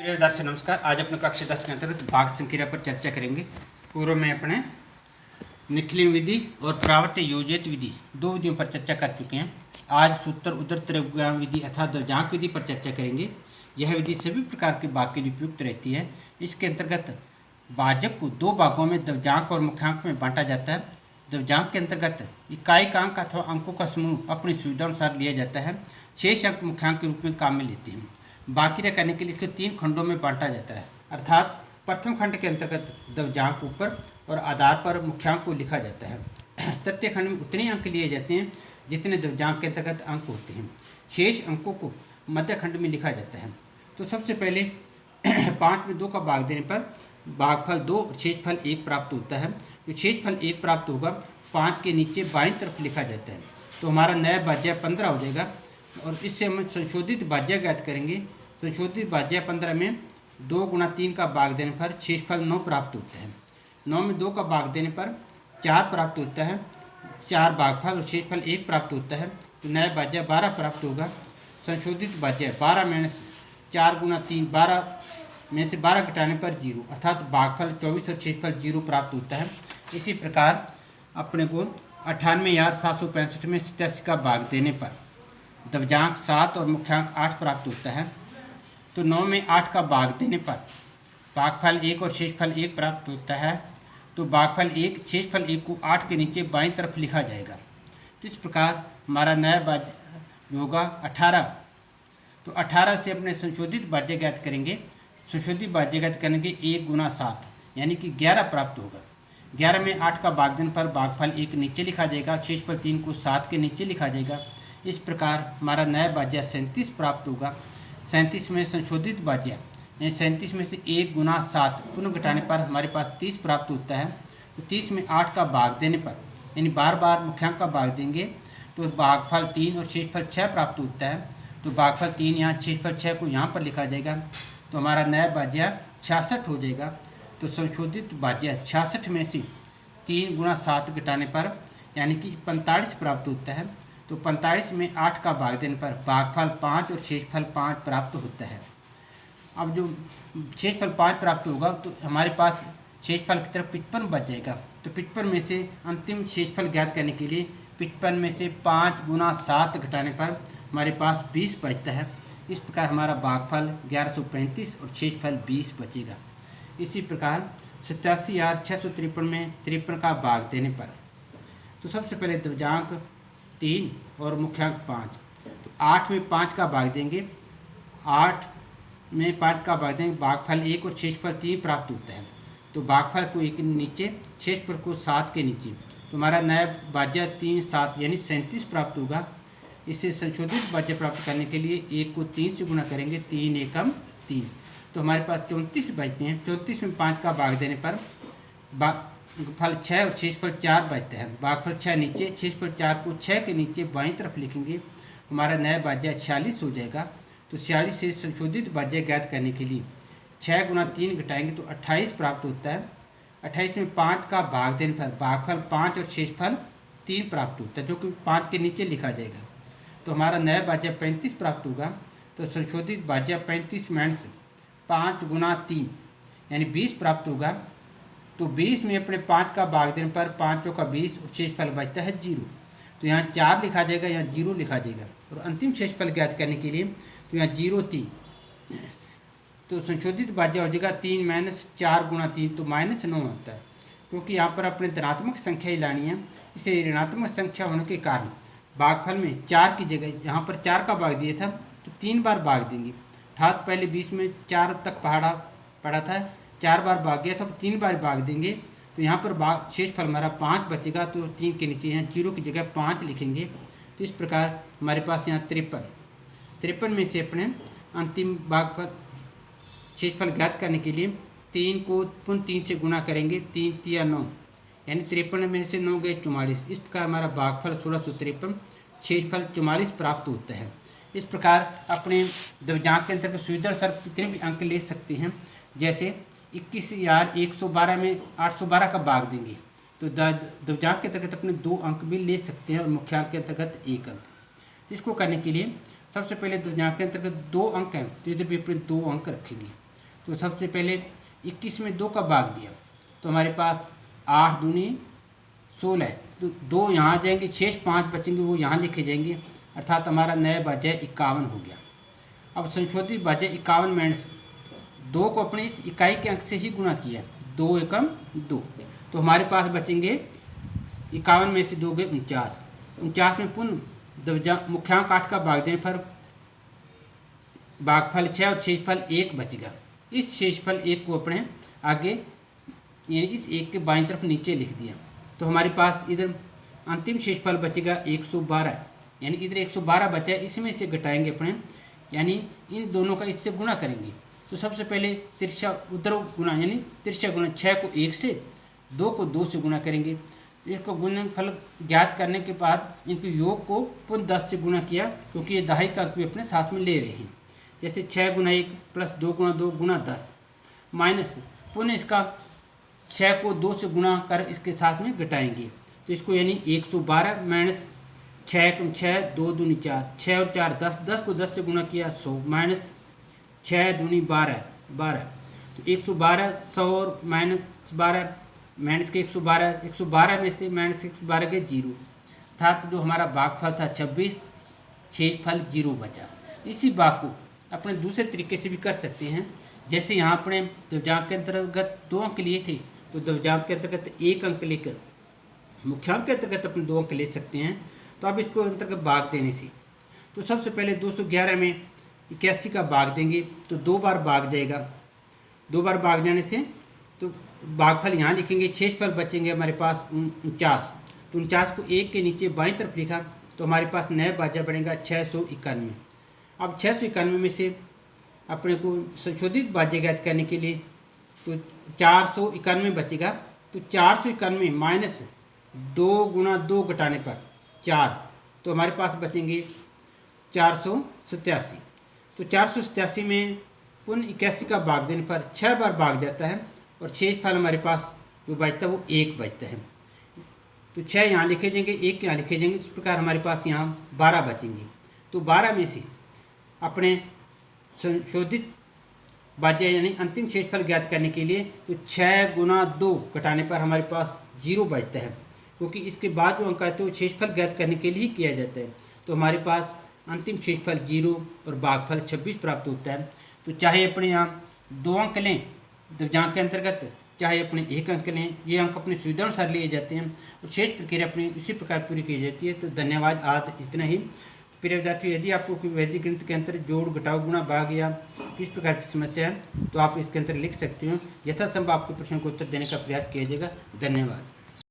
प्रिय विद्यार्थी नमस्कार। आज अपने कक्षा 10 के अंतर्गत भाग संक्रिया पर चर्चा करेंगे। पूर्व में अपने निखिलिंग विधि और प्रावर्त योजित विधि दो विधियों पर चर्चा कर चुके हैं। आज सूत्र उदर त्रयग्राम विधि अर्थात द्रव्यांक विधि पर चर्चा करेंगे। यह विधि सभी प्रकार के भाग के लिए उपयुक्त रहती है। इसके अंतर्गत भाजक को दो भागों में द्रव्यांक और मुख्यांक में बांटा जाता है। द्रव्यांक के अंतर्गत इकाइकांक अथवा अंकों का समूह अपनी सुविधा अनुसार लिया जाता है। शेष अंक मुख्यांक के रूप में काम में लेते हैं। बाकी रह करने के लिए इसके तीन खंडों में बांटा जाता है, अर्थात प्रथम खंड के अंतर्गत द्रव्यांक ऊपर और आधार पर मुख्यांक को लिखा जाता है। तृतीय खंड में उतने अंक लिए जाते हैं जितने द्रव्यांक के अंतर्गत अंक होते हैं। शेष अंकों को मध्य खंड में लिखा जाता है। तो सबसे पहले 5 में 2 का भाग देने पर भागफल 2 और शेषफल 1 प्राप्त होता है। जो शेषफल 1 प्राप्त होगा 5 के नीचे बाईं तरफ लिखा जाता है। तो हमारा नया भाज्य 15 हो जाएगा और इससे हम संशोधित भाज्य ज्ञात करेंगे। संशोधित भाज्य 15 में 2 गुणा 3 का भाग देने पर शेषफल 9 प्राप्त होता है। 9 में 2 का भाग देने पर 4 प्राप्त होता है। 4 भागफल और शेषफल 1 प्राप्त होता है। तो नया भाज्य 12 प्राप्त होगा। संशोधित भाज्य 12 में 4 गुणा 3 12 में से 12 घटाने पर 0 अर्थात भागफल 24 और शेषफल 0 प्राप्त होता है। इसी प्रकार अपने को 98,765 में 87 का भाग देने पर द्रव्यांक 7 और मुख्यांक 8 प्राप्त होता है। तो 9 में 8 का भाग देने पर भागफल 1 और शेषफल 1 प्राप्त होता है। तो भागफल 1 शेषफल 1 को 8 के नीचे बाईं तरफ लिखा जाएगा। तो इस प्रकार हमारा नया भाज्य होगा 18। तो 18 से अपने संशोधित भाज्य ज्ञात करेंगे। संशोधित भाज्य ज्ञात करने के 1 गुना 7 यानी कि 11 प्राप्त होगा। 11 में 8 का भाग देने पर भागफल 1 नीचे लिखा जाएगा। शेषफल 3 को 7 के नीचे लिखा जाएगा। इस प्रकार हमारा नया भाज्य 37 प्राप्त होगा। 37 में संशोधित भाज्य यानी 37 में से 1 गुना 7 पुनः घटाने पर हमारे पास 30 प्राप्त होता है। तो 30 में 8 का भाग देने पर यानी बार बार मुख्यांक का भाग देंगे तो भागफल 3 और शेषफल 6 प्राप्त होता है। तो भागफल 3 यहाँ शेषफल 6 को यहाँ पर लिखा जाएगा। तो हमारा नया भाज्य 66 हो जाएगा। तो संशोधित भाज्य 66 में से 3 गुणा 7 घटाने पर यानी कि 45 प्राप्त होता है। तो 45 में 8 का भाग देने पर भागफल 5 और शेषफल 5 प्राप्त होता है। अब जो शेषफल 5 प्राप्त होगा तो हमारे पास शेषफल की तरफ 55 बच जाएगा। तो 55 में से अंतिम शेषफल ज्ञात करने के लिए 55 में से 5 गुना 7 घटाने पर हमारे पास 20 बचता है। इस प्रकार हमारा भागफल 1135 और शेषफल 20 बचेगा। इसी प्रकार 87,653 में 53 का भाग देने पर तो सबसे पहले द्रव्यांक 3 और मुख्यांक 5। तो 8 में 5 का भाग देंगे। 8 में 5 का भाग देंगे भागफल 1 और शेषफल 3 प्राप्त होता है। तो भागफल को 1 के नीचे शेषफल को 7 के नीचे। तो हमारा नया भाज्य 3 7 यानी 37 प्राप्त होगा। इससे संशोधित भाज्य प्राप्त करने के लिए 1 को 3 से गुणा करेंगे। 3 एकम 3। तो हमारे पास 34 बचते हैं। 34 में 5 का भाग देने पर फल 6 और शेषफल 4 बचता है। भागफल 6 नीचे शेषफल 4 को 6 के नीचे बाईं तरफ लिखेंगे। हमारा नया भाज्य 46 हो जाएगा। तो 46 से संशोधित भाज्य ज्ञात करने के लिए 6 गुना 3 घटाएंगे तो 28 प्राप्त होता है। 28 में 5 का भाग देने पर भागफल 5 और शेषफल 3 प्राप्त होता है, जो कि 5 के नीचे लिखा जाएगा। तो हमारा नया भाज्य 35 प्राप्त होगा। तो संशोधित भाज्य 35 में 5 गुना 3 यानी 20 प्राप्त होगा। तो 20 में अपने 5 का भाग देने पर 5 का 20 और शेषफल बचता है 0। तो यहाँ 4 लिखा जाएगा, यहाँ 0 लिखा जाएगा। और अंतिम शेषफल ज्ञात करने के लिए तो यहाँ 0 3। तो संशोधित भाज्य हो जाएगा 3 माइनस 4 गुणा 3 तो -9 होता है। क्योंकि यहाँ पर अपने धनात्मक संख्या ही लानी है, इसलिए ऋणात्मक संख्या होने के कारण भागफल में 4 की जगह यहाँ पर 4 का भाग दिया था तो 3 बार भाग देंगे। अर्थात पहले 20 में 4 तक पढ़ा था, 4 बार भाग गया था, 3 बार भाग देंगे। तो यहाँ पर भाग शेषफल हमारा 5 बचेगा। तो 3 के नीचे यहाँ 0 की जगह 5 लिखेंगे। तो इस प्रकार हमारे पास यहाँ 53 में से अपने अंतिम भागफल शेषफल ज्ञात करने के लिए 3 को पुनः 3 से गुणा करेंगे। 3 3 9 यानी 53 में से 9 गए 44। इस प्रकार हमारा भागफल 1653 शेषफल 44 प्राप्त होता है। इस प्रकार अपने द्रव्यांक के अंतर्गत सुविधा अनुसार कितने भी अंक ले सकते हैं। जैसे 21,112 में 812 का भाग देंगे तो द्रव्यांक के अंतर्गत अपने 2 अंक भी ले सकते हैं और मुख्यांक के अंतर्गत 1 अंक। इसको करने के लिए सबसे पहले द्रव्यांक के अंतर्गत 2 अंक हैं तो इधर भी अपने 2 अंक रखेंगे। तो सबसे पहले 21 में 2 का भाग दिया तो हमारे पास 8 दूनी 16, तो 2 यहाँ जाएंगे, शेष 5 बचेंगे वो यहाँ लिखे जाएंगे, अर्थात हमारा नया भाज्य 51 हो गया। अब संशोधित भाज्य 51 माइनस 2 को अपने इस इकाई के अंक से ही गुणा किया, 2 एकम 2, तो हमारे पास बचेंगे 51 में से 2 गए 49, 49 में पुनः मुख्यांक 8 का भाग देने पर भागफल 6 और शेषफल 1 बचेगा। इस शेषफल 1 को अपने आगे यानी इस 1 के बाईं तरफ नीचे लिख दिया, तो हमारे पास इधर अंतिम शेषफल बचेगा 112, यानी इधर 112 बचा है, इसमें से घटाएंगे अपने, यानी इन दोनों का इससे गुणा करेंगे। तो सबसे पहले तिरछा उधर गुणा यानी तिरछा गुणा 6 को 1 से, 2 को 2 से गुणा करेंगे। इसको गुणनफल ज्ञात करने के बाद इनके योग को पुनः 10 से गुणा किया, क्योंकि ये दहाई का अंक भी अपने साथ में ले रहे हैं। जैसे 6 गुना 1 प्लस 2 गुना 2 गुना 10 माइनस पुनः इसका 6 को 2 से गुणा कर इसके साथ में घटाएंगे, तो इसको यानी 112 माइनस 6 कम 6 2 दूनी 4, 6 और 4 10, 10 को 10 से गुणा किया 100 माइनस 6 दूनी 12, तो 112 100 और माइनस 12 माइनस के 112 में से माइनस 112 के 0, अर्थात जो हमारा भागफल था 26, शेषफल 0 बचा। इसी भाग को अपने दूसरे तरीके से भी कर सकते हैं, जैसे यहाँ अपने द्विभाजक के अंतर्गत 2 अंक लिए थे, तो द्विभाजक के अंतर्गत 1 अंक लेकर मुख्यांक के अंतर्गत अपने 2 अंक ले सकते हैं। तो अब इसको अंतर्गत भाग देने से, तो सबसे पहले 211 में 81 का भाग देंगे तो 2 बार भाग जाएगा, 2 बार भाग जाने से तो भागफल यहाँ लिखेंगे, शेषफल बचेंगे हमारे पास 49, तो 49 को 1 के नीचे बाईं तरफ लिखा, तो हमारे पास नया भाज्य बनेगा 691। अब 691 में से अपने को संशोधित भाज्य ज्ञात करने के लिए तो 491 बचेगा, तो 491 माइनस 2 गुना 2 घटाने पर 4, तो हमारे पास बचेंगे 487। तो 487 में पुनः 81 का भाग देने पर 6 बार भाग जाता है और शेषफल हमारे पास जो बचता है वो 1 बचता है, तो 6 यहाँ लिखे जाएंगे, 1 यहाँ लिखे जाएंगे, इस प्रकार हमारे पास यहाँ 12 बचेंगे। तो 12 में से अपने संशोधित भाज्य यानी अंतिम शेषफल ज्ञात करने के लिए तो 6 गुना 2 घटाने पर हमारे पास 0 बचता है, क्योंकि इसके बाद जो अंक आते हैं वो शेषफल ज्ञात करने के लिए ही किया जाता है। तो हमारे पास अंतिम शेषफल 0 और भागफल 26 प्राप्त होता है। तो चाहे अपने यहाँ 2 अंक लें द्विभाजक के अंतर्गत, चाहे अपने 1 अंक लें, ये अंक अपनी सुविधा अनुसार लिए जाते हैं और शेष प्रक्रिया अपनी इसी प्रकार पूरी की जाती है। तो धन्यवाद, आज इतना ही। प्रिय विद्यार्थियों, यदि आपको कोई वैदिक गणित के अंतर जोड़ घटाव गुणा भाग या किस प्रकार की समस्या है तो आप इसके अंतर लिख सकते हो, यथासंभव आपके प्रश्न को उत्तर देने का प्रयास किया जाएगा। धन्यवाद।